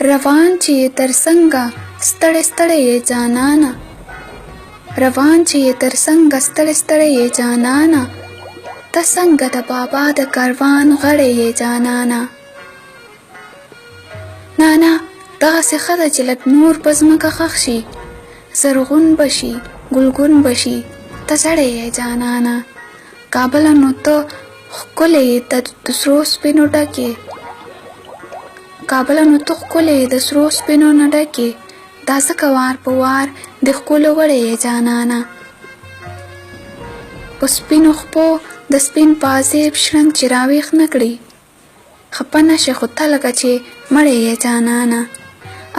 روان چې یې تر څنګه ستړی ستړی یې جانانه، روان چې یې تر څنګه ستړی ستړی یې جانانه، ته څنګه د بابا د کاروان غړی یې جانانه. نانا دغسې ښه ده چې لږ نور په ځمکه ښخ شي، زرغون به شي ګلګون به شي ته زړی یې جانانه. کابله نو ته ښکلی یې د سرو سپینو ډکې، کابله نو ته ښکلی یې د سرو سپینو نه ډکې، دا ځکه وار په وار د ښکلو وړی یې جانانه. په سپینو خپو د سپین پازیب شرنګ چې راویښ نه کړي، خپه نه شې خو ته لکه چې مړی یې جانانه.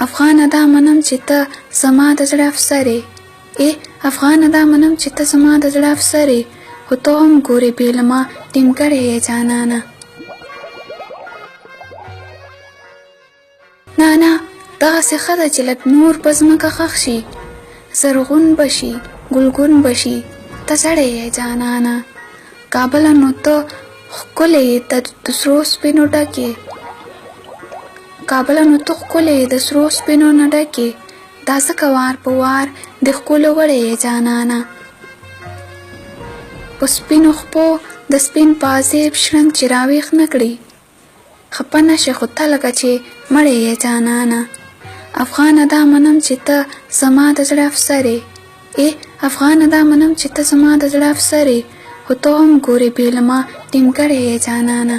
افغانه دا منم چې ته زما د زړه افسر یې، افغانه دا منم چې ته زما د زړه افسر یې، خو ته هم ګورې بې له ما ټینګړی یې جانانه. نانا دغسې ښه ده چې لږ نور په ځمکه ښخ شي، زرغون به شي ګلګون به شي ته زړی یې جانانه. کابله نو ته ښکلی یې د سرو سپینو ډکې، کابله نو ته ښکلی یې د سرو سپینو نه ډکې، دا ځکه وار په وار د ښکلو وړی یې جانانه. په سپینو خپو د سپین پازیب شرنګ چې راویښ نه کړي، خپه نه شې خو ته لکه چې مړی یې جانانه. افغانه دا منم چې ته زما د زړه افسر یې، افغانه دا منم چې ته زما د زړه افسر یې، خو ته هم ګورې بې له ما ټینګړی یې جانانه.